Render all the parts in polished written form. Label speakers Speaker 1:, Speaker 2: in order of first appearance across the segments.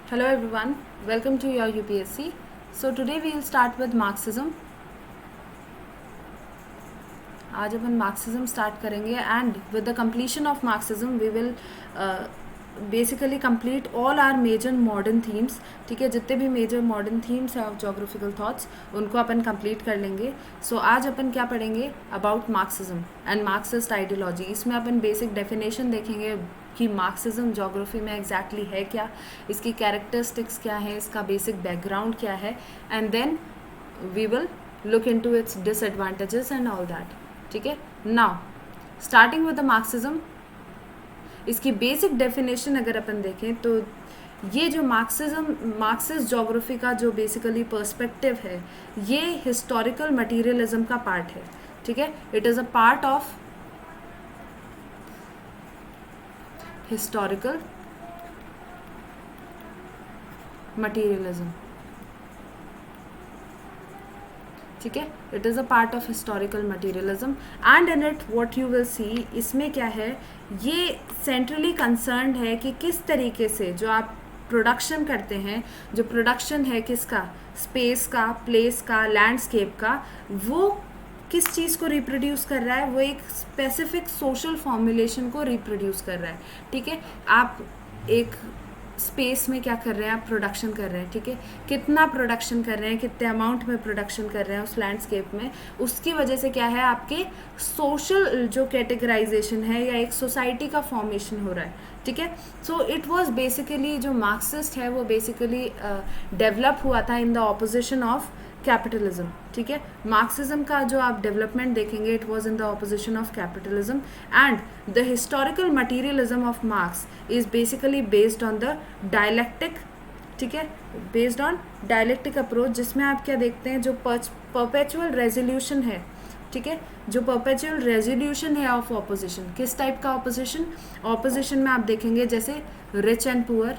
Speaker 1: Hello everyone, welcome to your UPSC. So today we will start with Marxism. आज अपन Marxism start करेंगे and with the completion of Marxism we will basically complete all our major modern themes. ठीक है, जितने भी major modern themes हैं of geographical thoughts उनको अपन कंप्लीट कर लेंगे. सो आज अपन क्या पढ़ेंगे about Marxism and Marxist ideology. इसमें अपन बेसिक डेफिनेशन देखेंगे कि मार्क्सिज्म जोग्राफी में एग्जैक्टली है क्या, इसकी कैरेक्टरिस्टिक्स क्या है, इसका बेसिक बैकग्राउंड क्या है, and then we will look into its disadvantages and all that. ठीक है, now starting with the Marxism. इसकी बेसिक डेफिनेशन अगर अपन देखें तो ये जो मार्क्सिस्ट जोग्राफी का जो बेसिकली पर्सपेक्टिव है ये हिस्टोरिकल मटीरियलिज्म का पार्ट है. ठीक है, it is a part of historical materialism. ठीक है, it is a part of historical materialism and in it what you will see, इसमें क्या है, ये सेंट्रली कंसर्न्ड है कि किस तरीके से जो आप प्रोडक्शन करते हैं, जो प्रोडक्शन है किसका, स्पेस का, प्लेस का, लैंडस्केप का, वो किस चीज़ को रिप्रोड्यूस कर रहा है, वो एक स्पेसिफिक सोशल फॉर्मुलेशन को रिप्रोड्यूस कर रहा है. ठीक है, आप एक स्पेस में क्या कर रहे हैं, आप प्रोडक्शन कर रहे हैं. ठीक है, कितना प्रोडक्शन कर रहे हैं, कितने अमाउंट में प्रोडक्शन कर रहे हैं उस लैंडस्केप में, उसकी वजह से क्या है आपके सोशल जो कैटेगराइजेशन है या एक सोसाइटी का फॉर्मेशन हो रहा है. ठीक है, सो इट वाज बेसिकली जो मार्क्सिस्ट है वो बेसिकली डेवलप हुआ था in the opposition of capitalism. ठीक है, मार्क्सिज्म का जो आप डेवलपमेंट देखेंगे it was in the opposition of capitalism and the historical materialism of marks is basically based on the dialectic. ठीक है, बेस्ड ऑन डायलेक्टिक अप्रोच, जिसमें आप क्या देखते हैं, जो परपेचुअल रेजोल्यूशन है. ठीक है, जो परपेचुअल रेजोल्यूशन है ऑफ ऑपोजिशन, किस टाइप का ऑपोजिशन, ऑपोजिशन में आप देखेंगे जैसे रिच एंड पुअर.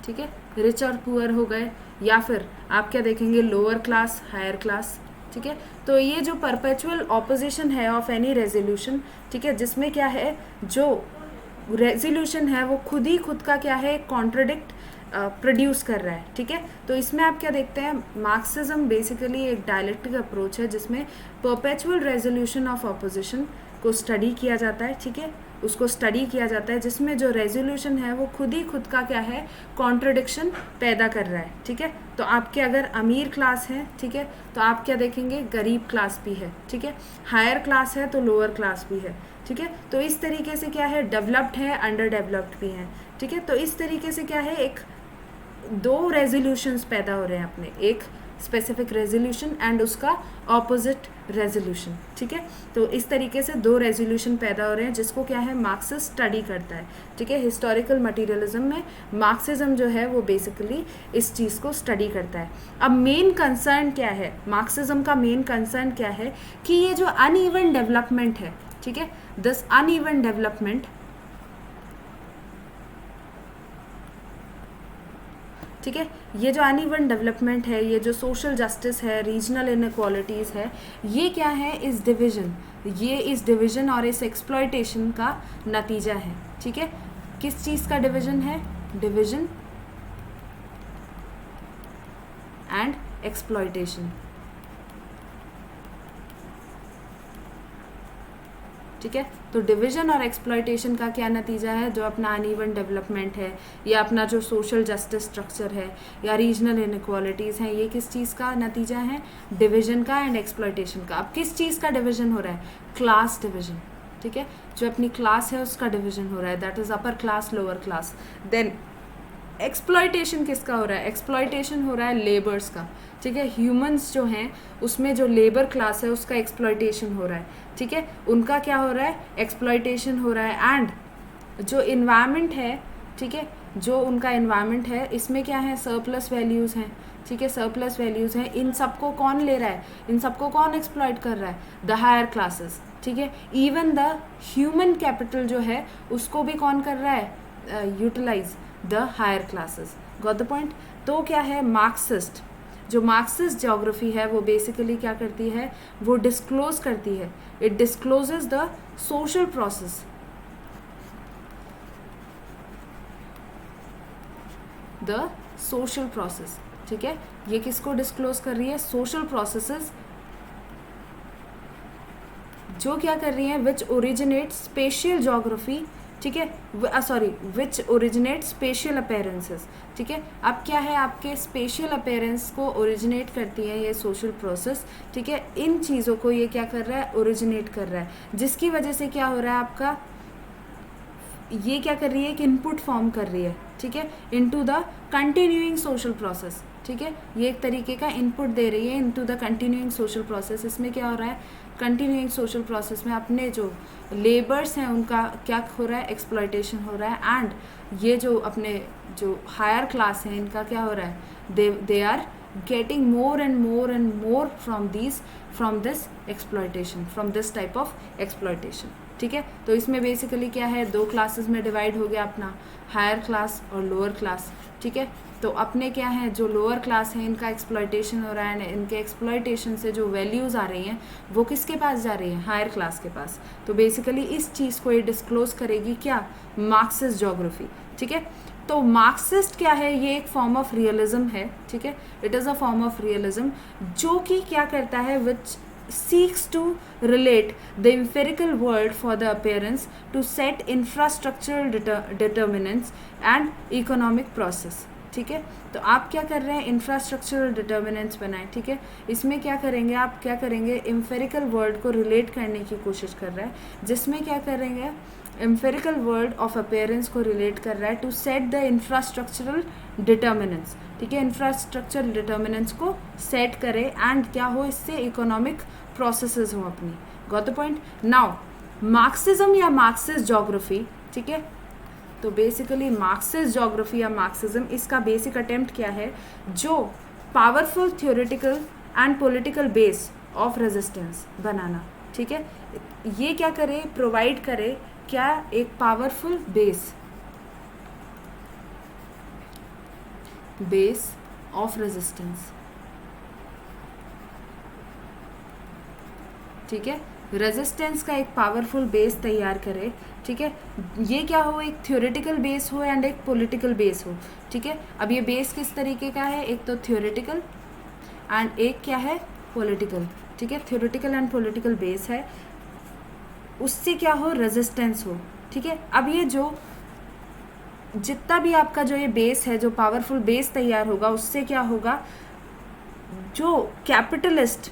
Speaker 1: ठीक है, रिच और पुअर हो गए, या फिर आप क्या देखेंगे, लोअर क्लास, हायर क्लास. ठीक है, तो ये जो परपेचुअल ऑपोजिशन है ऑफ एनी रेजोल्यूशन, ठीक है, जिसमें क्या है, जो रेजोल्यूशन है वो खुद का क्या है, कॉन्ट्रडिक्ट प्रोड्यूस कर रहा है. ठीक है, तो इसमें आप क्या देखते हैं, मार्क्सिज्म बेसिकली एक डायलेक्टिक अप्रोच है जिसमें परपेचुअल रेजोल्यूशन ऑफ ऑपोजिशन को स्टडी किया जाता है. ठीक है, उसको स्टडी किया जाता है जिसमें जो रेजोल्यूशन है वो खुद का क्या है, कॉन्ट्रडिक्शन पैदा कर रहा है. ठीक है, तो आपके अगर अमीर क्लास है, ठीक है, तो आप क्या देखेंगे, गरीब क्लास भी है. ठीक है, हायर क्लास है तो लोअर क्लास भी है. ठीक है, तो इस तरीके से क्या है, डेवलप्ड है, अंडर डेवलप्ड भी है. ठीक है, तो इस तरीके से क्या है, एक दो रेजोल्यूशंस पैदा हो रहे हैं अपने, एक स्पेसिफिक रेजोल्यूशन एंड उसका ऑपोजिट रेजोल्यूशन. ठीक है, तो इस तरीके से दो रेजोल्यूशन पैदा हो रहे हैं जिसको क्या है, मार्क्सिस्ट स्टडी करता है. ठीक है, हिस्टोरिकल मटीरियलिज्म में मार्क्सिज्म जो है वो बेसिकली इस चीज़ को स्टडी करता है. अब मेन कंसर्न क्या है, मार्क्सिज्म का मेन कंसर्न क्या है कि ये जो अनइवन डेवलपमेंट है, ठीक है, दिस अनइवन डेवलपमेंट, ठीक है, ये जो अनइवन डेवलपमेंट है, ये जो सोशल जस्टिस है, रीजनल इनक्वालिटीज़ है, ये क्या है, इस डिवीज़न, ये इस डिवीज़न और इस एक्सप्लॉयटेशन का नतीजा है. ठीक है, किस चीज़ का डिवीज़न है, डिवीज़न एंड एक्सप्लॉयटेशन. ठीक है, तो डिवीजन और एक्सप्लॉयटेशन का क्या नतीजा है, जो अपना अनइवन डेवलपमेंट है या अपना जो सोशल जस्टिस स्ट्रक्चर है या रीजनल इनक्वालिटीज़ हैं, ये किस चीज़ का नतीजा है, डिवीजन का एंड एक्सप्लॉयटेशन का. अब किस चीज़ का डिवीजन हो रहा है, क्लास डिवीजन. ठीक है, जो अपनी क्लास है उसका डिवीजन हो रहा है, that is upper class, lower class. Then exploitation किसका हो रहा है, एक्सप्लॉयटेशन हो रहा है लेबर्स का. ठीक है, ह्यूमंस जो हैं उसमें जो लेबर क्लास है उसका एक्सप्लॉयटेशन हो रहा है. ठीक है, उनका क्या हो रहा है, एक्सप्लॉयटेशन हो रहा है. एंड जो इन्वायरमेंट है, ठीक है, जो उनका इन्वायरमेंट है, इसमें क्या है, सरप्लस वैल्यूज़ हैं. ठीक है, सरप्लस वैल्यूज़ हैं, इन सबको कौन ले रहा है, इन सबको कौन एक्सप्लॉयट कर रहा है, द हायर क्लासेस. ठीक है, इवन द ह्यूमन कैपिटल जो है उसको भी कौन कर रहा है, utilize the higher classes. Got the point. तो क्या है, मार्क्सिस्ट, जो मार्क्सिस्ट ज्योग्राफी है वो बेसिकली क्या करती है, वो डिस्क्लोज करती है, it discloses the social process. The social process, ठीक है। ये किसको डिस्क्लोज कर रही है? सोशल प्रोसेसेस जो क्या कर रही हैं, विच ओरिजिनेट स्पेशियल जोग्राफी, ठीक है, सॉरी, विच ओरिजिनेट स्पेशियल अपेयरेंसेस, ठीक है। अब क्या है, आपके स्पेशियल अपेयरेंस को ओरिजिनेट करती है ये सोशल प्रोसेस, ठीक है। इन चीज़ों को ये क्या कर रहा है? ओरिजिनेट कर रहा है, जिसकी वजह से क्या हो रहा है आपका, ये क्या कर रही है? एक इनपुट फॉर्म कर रही है, ठीक है, into the continuing social process, ठीक है। ये एक तरीके का इनपुट दे रही है into the continuing social process. इसमें क्या हो रहा है? कंटिन्यूइंग सोशल प्रोसेस में अपने जो लेबर्स हैं उनका क्या हो रहा है? एक्सप्लॉयटेशन हो रहा है। एंड ये जो अपने जो हायर क्लास हैं इनका क्या हो रहा है? They are getting more and more from this exploitation, from this type of exploitation, ठीक है। तो इसमें बेसिकली क्या है, दो क्लासेस में डिवाइड हो गया अपना, हायर क्लास और लोअर क्लास, ठीक है। तो अपने क्या है, जो लोअर क्लास है इनका एक्सप्लॉयटेशन हो रहा है, इनके एक्सप्लॉयटेशन से जो वैल्यूज़ आ रही हैं वो किसके पास जा रही हैं? हायर क्लास के पास। तो बेसिकली इस चीज़ को ये डिस्क्लोज करेगी क्या? मार्क्सिस्ट ज्योग्राफी, ठीक है। तो मार्क्सिस्ट क्या है? ये एक फॉर्म ऑफ रियलिज्म है, ठीक है। It is a form of realism जो कि क्या करता है, विच seeks to relate the empirical world for the appearance to set infrastructural determinants and economic process, ठीक है। तो आप क्या कर रहे हैं? इंफ्रास्ट्रक्चरल डिटर्मिनेंट्स बनाएं, ठीक है। इसमें क्या करेंगे, आप क्या करेंगे? एम्फेरिकल वर्ल्ड को रिलेट करने की कोशिश कर रहा है, जिसमें क्या करेंगे? एम्फेरिकल वर्ल्ड ऑफ अपीयरेंस को रिलेट कर रहा है to set the infrastructural determinants, ठीक है। इंफ्रास्ट्रक्चरल डिटर्मिनेंट्स को सेट करे एंड क्या हो, इससे इकोनॉमिक प्रोसेसेस हो अपनी। Got the point? Now Marxism या मार्क्सिस्ट ज्योग्राफी, ठीक है। तो बेसिकली मार्क्सिस्ट ज्योग्राफी या मार्क्सिज्म, इसका बेसिक अटेम्प्ट क्या है? जो powerful theoretical and political base of resistance बनाना, ठीक है। ये क्या करे? प्रोवाइड करे क्या? एक पावरफुल बेस ऑफ रेजिस्टेंस, ठीक है। रेजिस्टेंस का एक पावरफुल बेस तैयार करे, ठीक है। ये क्या हो? एक थ्योरेटिकल बेस हो एंड एक पॉलिटिकल बेस हो, ठीक है। अब ये बेस किस तरीके का है? एक तो थ्योरेटिकल एंड एक क्या है? पॉलिटिकल, ठीक है। थ्योरेटिकल एंड पॉलिटिकल बेस है, उससे क्या हो? रेजिस्टेंस हो, ठीक है। अब ये जो जितना भी आपका जो ये बेस है, जो पावरफुल बेस तैयार होगा, उससे क्या होगा? जो कैपिटलिस्ट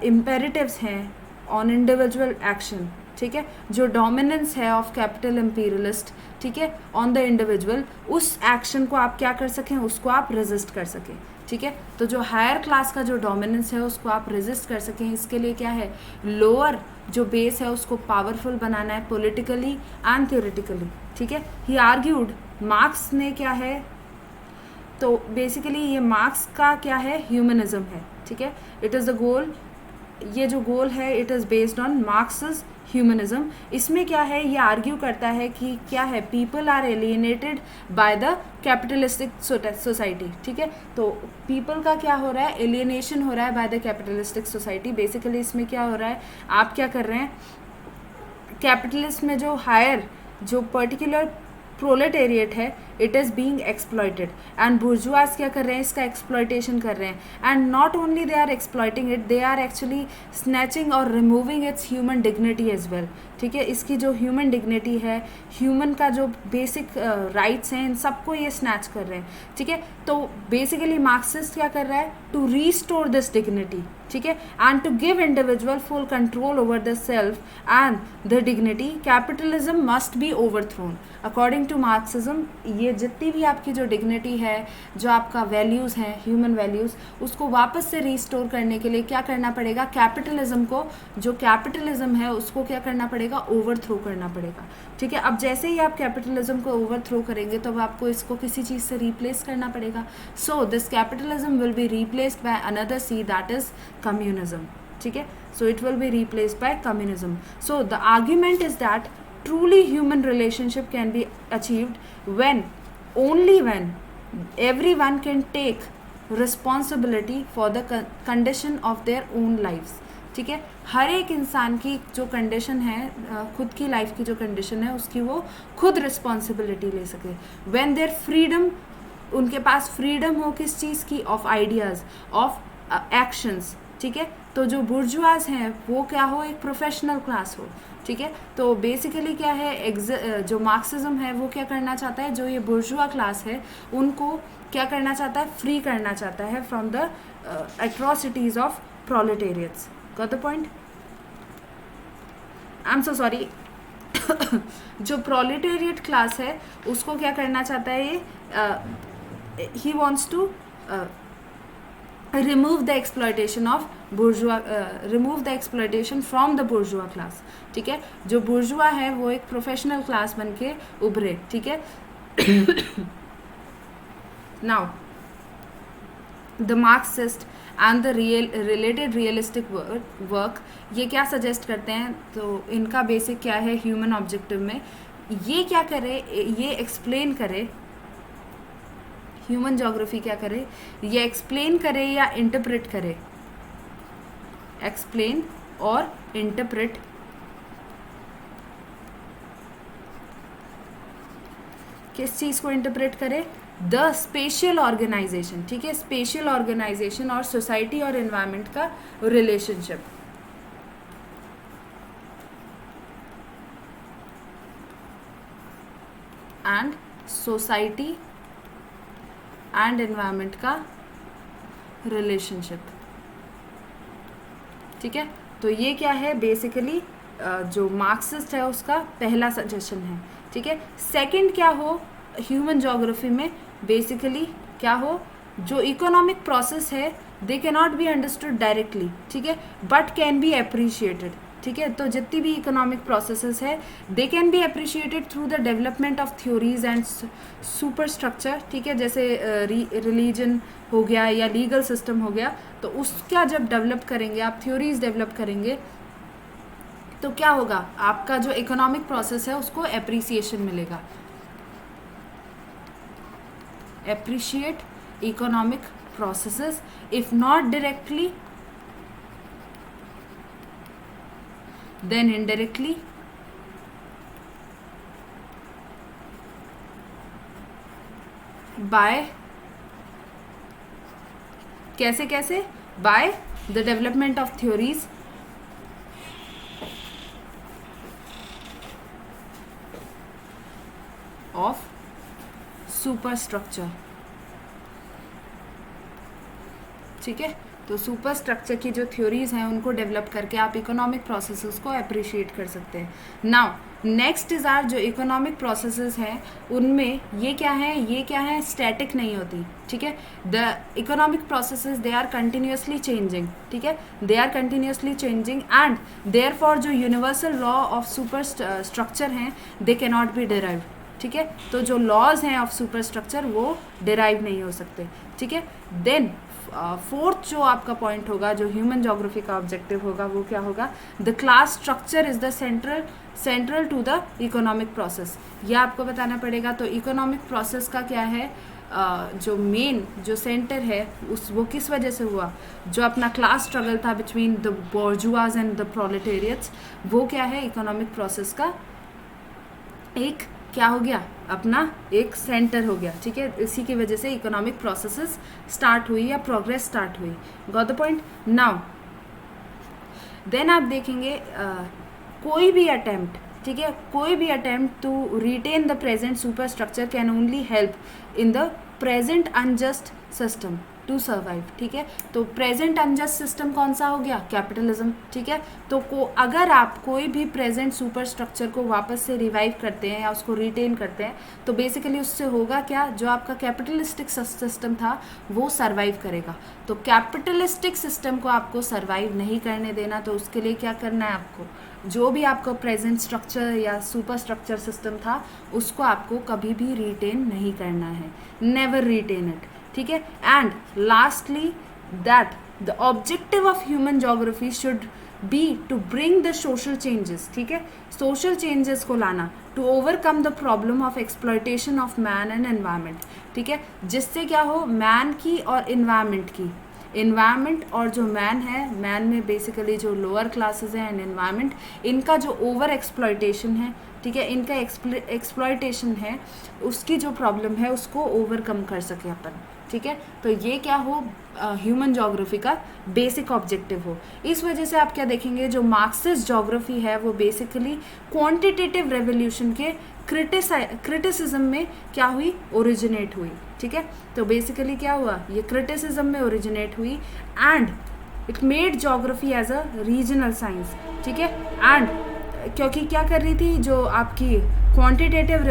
Speaker 1: इम्पेरेटिव्स हैं ऑन इंडिविजुअल एक्शन, ठीक है, जो डोमिनेंस है ऑफ कैपिटल इम्पीरियलिस्ट, ठीक है, ऑन द इंडिविजुअल, उस एक्शन को आप क्या कर सकें? उसको आप रेजिस्ट कर सकें, ठीक है। तो जो हायर क्लास का जो डोमिनेंस है उसको आप रेजिस्ट कर सकें, इसके लिए क्या है? लोअर जो बेस है उसको पावरफुल बनाना है पॉलिटिकली एंड थ्योरेटिकली, ठीक है। ही आर्ग्यूड, मार्क्स ने क्या है? तो बेसिकली ये मार्क्स का क्या है? ह्यूमनिज्म है, ठीक है। इट इज़ द गोल, ये जो गोल है it is based on Marx's humanism. इसमें क्या है? ये आर्ग्यू करता है कि क्या है? People are alienated by the capitalistic society, ठीक है। तो पीपल का क्या हो रहा है? एलिएनेशन हो रहा है bye the capitalistic society. Basically इसमें क्या हो रहा है? आप क्या कर रहे हैं? कैपिटलिस्ट में जो हायर जो पर्टिकुलर प्रोलेटेरिएट है, it is being exploited and bourgeois क्या कर रहे हैं? इसका एक्सप्लॉयटेशन कर रहे हैं। And not only they are exploiting it, they are actually snatching और removing its human dignity as well, ठीक है। इसकी जो ह्यूमन डिग्निटी है, ह्यूमन का जो बेसिक राइट्स हैं, इन सबको ये स्नैच कर रहे हैं, ठीक है। तो बेसिकली मार्क्सिस्ट क्या कर रहा है? टू रीस्टोर दिस डिग्निटी, ठीक है, and to give individual full control over the self and the dignity, capitalism must be overthrown. According to Marxism, ये जितनी भी आपकी जो डिग्निटी है, जो आपका वैल्यूज़ हैं, ह्यूमन वैल्यूज़, उसको वापस से रीस्टोर करने के लिए क्या करना पड़ेगा? कैपिटलिज्म को, जो कैपिटलिज्म है उसको क्या करना पड़ेगा? ओवरथ्रो करना पड़ेगा, ठीक है। अब जैसे ही आप कैपिटलिज्म को ओवरथ्रो करेंगे तो अब आपको इसको किसी चीज़ से रिप्लेस करना पड़ेगा। So this capitalism will be replaced by another C, that is communism, ठीक है। So it will be replaced by communism. So the argument is that truly human relationship can be achieved when only when everyone can take responsibility for the condition of their own lives, ठीक है। हर एक इंसान की जो condition है, खुद की life की जो कंडीशन है, उसकी वो खुद रिस्पॉन्सिबिलिटी ले सके। when their freedom उनके पास फ्रीडम हो किस चीज़ की, ऑफ आइडियाज़, ऑफ एक्शंस, ठीक है। तो जो बुर्जुआज हैं वो क्या हो, एक प्रोफेशनल क्लास हो, ठीक है। तो बेसिकली क्या है, जो मार्क्सिज्म है वो क्या करना चाहता है, जो ये बुर्जुआ क्लास है उनको क्या करना चाहता है, फ्री करना चाहता है from the atrocities of proletariats. Got the point? I am so sorry. जो प्रोलेटेरियट क्लास है उसको क्या करना चाहता है ये, he wants to remove the exploitation of bourgeois, remove the exploitation from the bourgeois class, ठीक है। जो bourgeois है वो एक प्रोफेशनल क्लास बन के उभरे, ठीक है। now the Marxist and the related realistic work ये क्या सजेस्ट करते हैं, तो इनका बेसिक क्या है, ह्यूमन ऑब्जेक्टिव में ये क्या करे, ये एक्सप्लेन करे, ह्यूमन ज्योग्राफी क्या करे, ये एक्सप्लेन करे या इंटरप्रेट करे, एक्सप्लेन और इंटरप्रेट किस चीज़ को इंटरप्रेट करे, द स्पेशियल ऑर्गेनाइजेशन, ठीक है। स्पेशियल ऑर्गेनाइजेशन और सोसाइटी और एनवायरनमेंट का relationship, and society and environment का रिलेशनशिप, ठीक है। तो ये क्या है, बेसिकली जो मार्क्सिस्ट है उसका पहला सजेशन है, ठीक है। सेकंड क्या हो, ह्यूमन ज्योग्राफी में बेसिकली क्या हो, जो इकोनॉमिक प्रोसेस है दे can not be understood directly, ठीक है, बट कैन बी अप्रिशिएटेड, ठीक है। तो जितनी भी इकोनॉमिक प्रोसेसेस है they can be appreciated through the development of theories and super structure, ठीक है। जैसे रिलीजन हो गया या लीगल सिस्टम हो गया, तो उसका जब डेवलप करेंगे आप, थ्योरीज डेवलप करेंगे, तो क्या होगा, आपका जो इकोनॉमिक प्रोसेस है उसको एप्रिसिएशन मिलेगा। Appreciate economic processes, if not directly then indirectly by कैसे by the development of theories of superstructure, ठीक है। तो सुपर स्ट्रक्चर की जो थ्योरीज हैं उनको डेवलप करके आप इकोनॉमिक प्रोसेसेस को अप्रिशिएट कर सकते हैं। नाउ नेक्स्ट इज आर, जो इकोनॉमिक प्रोसेसेस हैं उनमें ये क्या है, स्टैटिक नहीं होती, ठीक है। The economic processes they are continuously changing, ठीक है, they are continuously changing and therefore जो universal law of superstructure हैं they can not be derived, ठीक है। तो जो लॉज हैं ऑफ सुपर स्ट्रक्चर वो डिराइव नहीं हो सकते, ठीक है। देन फोर्थ जो आपका पॉइंट होगा, जो ह्यूमन ज्योग्राफी का ऑब्जेक्टिव होगा, वो क्या होगा, the class structure is the central to the economic process. ये आपको बताना पड़ेगा। तो इकोनॉमिक प्रोसेस का क्या है, जो मेन जो सेंटर है वो किस वजह से हुआ, जो अपना क्लास स्ट्रगल था बिटवीन द बोर्जुआज एंड द प्रोलेटेरियट्स, वो क्या है, इकोनॉमिक प्रोसेस का एक क्या हो गया, अपना एक सेंटर हो गया, ठीक है। इसी की वजह से इकोनॉमिक प्रोसेसेस स्टार्ट हुई या प्रोग्रेस स्टार्ट हुई। Got the point? Now then आप देखेंगे कोई भी अटेम्प्ट, ठीक है, कोई भी attempt to retain the present super structure can only help in the present unjust system to survive, ठीक है। तो प्रेजेंट अनजस्ट सिस्टम कौन सा हो गया, कैपिटलिज्म, ठीक है। तो अगर आप कोई भी प्रेजेंट सुपर स्ट्रक्चर को वापस से रिवाइव करते हैं या उसको रिटेन करते हैं, तो बेसिकली उससे होगा क्या, जो आपका कैपिटलिस्टिक सिस्टम था वो सर्वाइव करेगा। तो कैपिटलिस्टिक सिस्टम को आपको सर्वाइव नहीं करने देना, तो उसके लिए क्या करना है, आपको जो भी आपका प्रेजेंट स्ट्रक्चर या सुपर स्ट्रक्चर सिस्टम था उसको आपको कभी भी रिटेन नहीं करना है, नेवर रिटेन इट, ठीक है। And lastly that the objective of human geography should be to bring the social changes, ठीक है, सोशल चेंजेस को लाना, to overcome the problem of exploitation of man and environment, ठीक है, जिससे क्या हो, मैन की और एनवायरनमेंट की, एनवायरनमेंट और जो मैन है, मैन में बेसिकली जो लोअर क्लासेस हैं एंड एनवायरनमेंट, इनका जो ओवर एक्सप्लॉयटेशन है ठीक है, इनका एक्सप्लॉयटेशन है, उसकी जो प्रॉब्लम है उसको ओवरकम कर सके अपन, ठीक है। तो ये क्या हो, ह्यूमन ज्योग्राफी का बेसिक ऑब्जेक्टिव हो। इस वजह से आप क्या देखेंगे, जो मार्क्सिस्ट ज्योग्राफी है वो बेसिकली क्वांटिटेटिव रेवोल्यूशन के क्रिटिसिज्म में क्या हुई, ओरिजिनेट हुई, ठीक है। तो बेसिकली क्या हुआ, ये क्रिटिसिज्म में ओरिजिनेट हुई and it made geography as a regional science, ठीक है। एंड क्योंकि क्या कर रही थी, जो आपकी क्वांटिटेटिव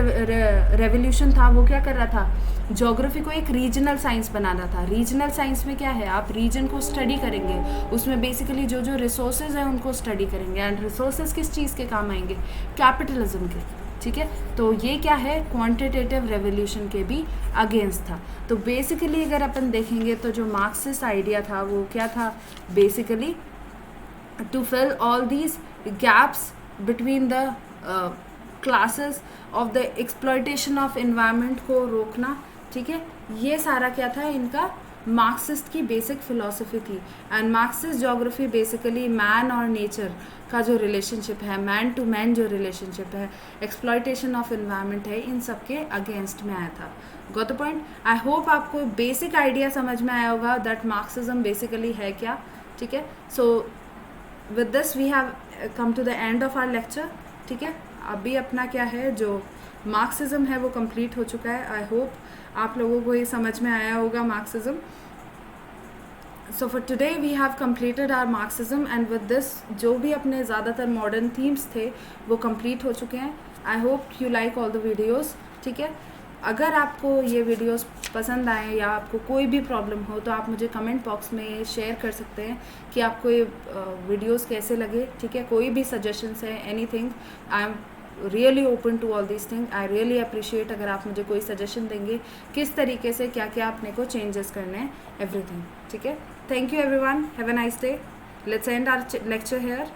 Speaker 1: रेवोल्यूशन था वो क्या कर रहा था, ज्योग्राफी को एक रीजनल साइंस बनाना था। रीजनल साइंस में क्या है, आप रीजन को स्टडी करेंगे, उसमें बेसिकली जो जो रिसोर्सेज हैं उनको स्टडी करेंगे, एंड रिसोर्सेज किस चीज़ के काम आएंगे, कैपिटलिज्म के, ठीक है। तो ये क्या है, क्वांटिटेटिव रेवोल्यूशन के भी अगेंस्ट था। तो बेसिकली अगर अपन देखेंगे तो जो मार्क्सिस्ट आइडिया था वो क्या था, basically to fill all these gaps between the classes of the exploitation of environment को रोकना, ठीक है। ये सारा क्या था, इनका मार्क्सिस्ट की बेसिक फिलॉसफी थी। And Marxist geography basically man और नेचर का जो रिलेशनशिप है, मैन टू मैन जो रिलेशनशिप है, एक्सप्लॉयटेशन ऑफ एनवायरनमेंट है, इन सब के अगेंस्ट में आया था। Got the point. I hope आपको बेसिक आइडिया समझ में आया होगा दैट मार्क्सिज्म बेसिकली है क्या, ठीक है। So with this we have come to the end of our lecture, ठीक है। अभी अपना क्या है, जो मार्क्सिज्म है वो कंप्लीट हो चुका है। आई होप आप लोगों को ये समझ में आया होगा Marxism. So for today we have completed our Marxism and with this जो भी अपने ज़्यादातर मॉडर्न थीम्स थे वो कंप्लीट हो चुके हैं। I hope you like all the videos, ठीक है। अगर आपको ये वीडियोस पसंद आए या आपको कोई भी प्रॉब्लम हो तो आप मुझे कमेंट बॉक्स में शेयर कर सकते हैं कि आपको ये वीडियोस कैसे लगे, ठीक है। कोई भी सजेशंस है, anything, I am really open to all this thing. I really appreciate अगर आप मुझे कोई सजेशन देंगे किस तरीके से क्या क्या अपने को चेंजेस करने हैं, एवरीथिंग, ठीक है। Thank you everyone, have a nice day, let's end our lecture here.